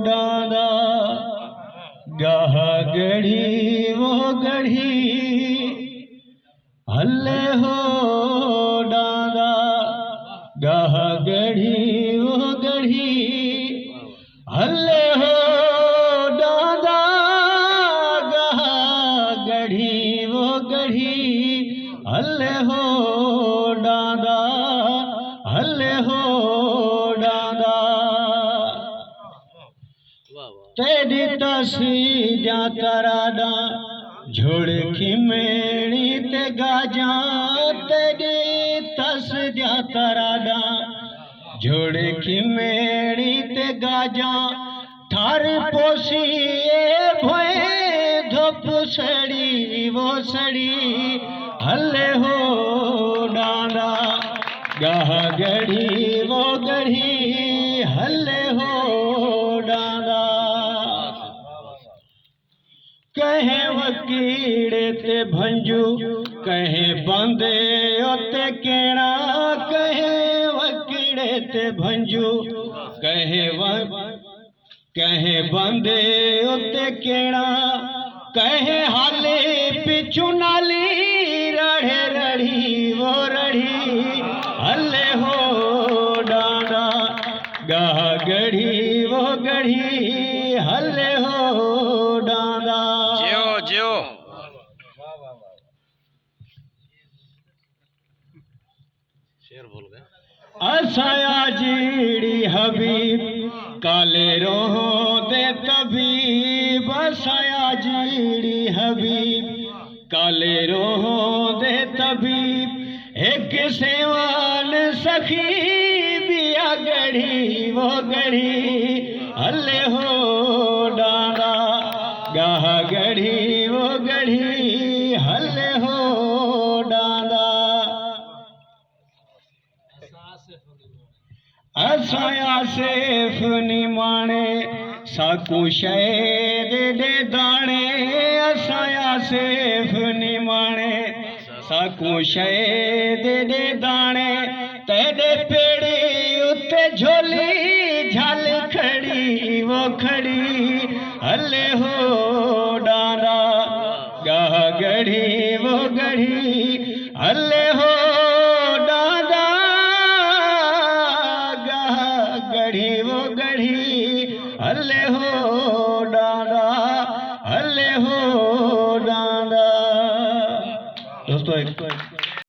डांदा गाह गढ़ी वो गढ़ी हल्ले हो डांदा गाह गढ़ी वो गढ़ी हल्ले हो डांदा गाह गढ़ी वो गढ़ी हल्ले हो डांदा हल्ले हो डांदा तेरी तसी जा तराडा झुड़की मेड़ी ते गाजा तेरी तस जा तराडा झुड़की मेड़ी ते गाजा थार पोसी भोए धोप सड़ी वो सड़ी हल्ले हो डांदा गाह गढ़ी वो गढ़ी हल्ले हो डांदा कहे वकीड़े ते भंजू कहे बंदे ओते केड़ा कहे वकीड़े ते भंजू कहे बंदे ओते केड़ा कहे हाले पिछू नाली रढ़े रढ़ी वो रढ़ी हल्ले हो डांदा गाह गढ़ी वो गढ़ी हल्ले हो डांदा जियो शेर बोल गए असाया जीड़ी हबीब काले रोहो दे तबीब असाया जीड़ी हबीब काले रोहो दे तबीब एक सेवान सखी बिया गढ़ी वो गढ़ी हल्ले हो डांदा गाह गढ़ी वो गढ़ी हल्ले हो डांदा असाया सेफ निमाणे साकू शहद दे दाणे असाया सेफ निमाणे साकू शहद दे दाणे तेरे पेड़ी उत्ते झोली झल खड़ी वो खड़ी हल्ले हो डांदा गाह गढ़ी वो गढ़ी हल्ले हो डांदा गाह गढ़ी वो गढ़ी हल्ले हो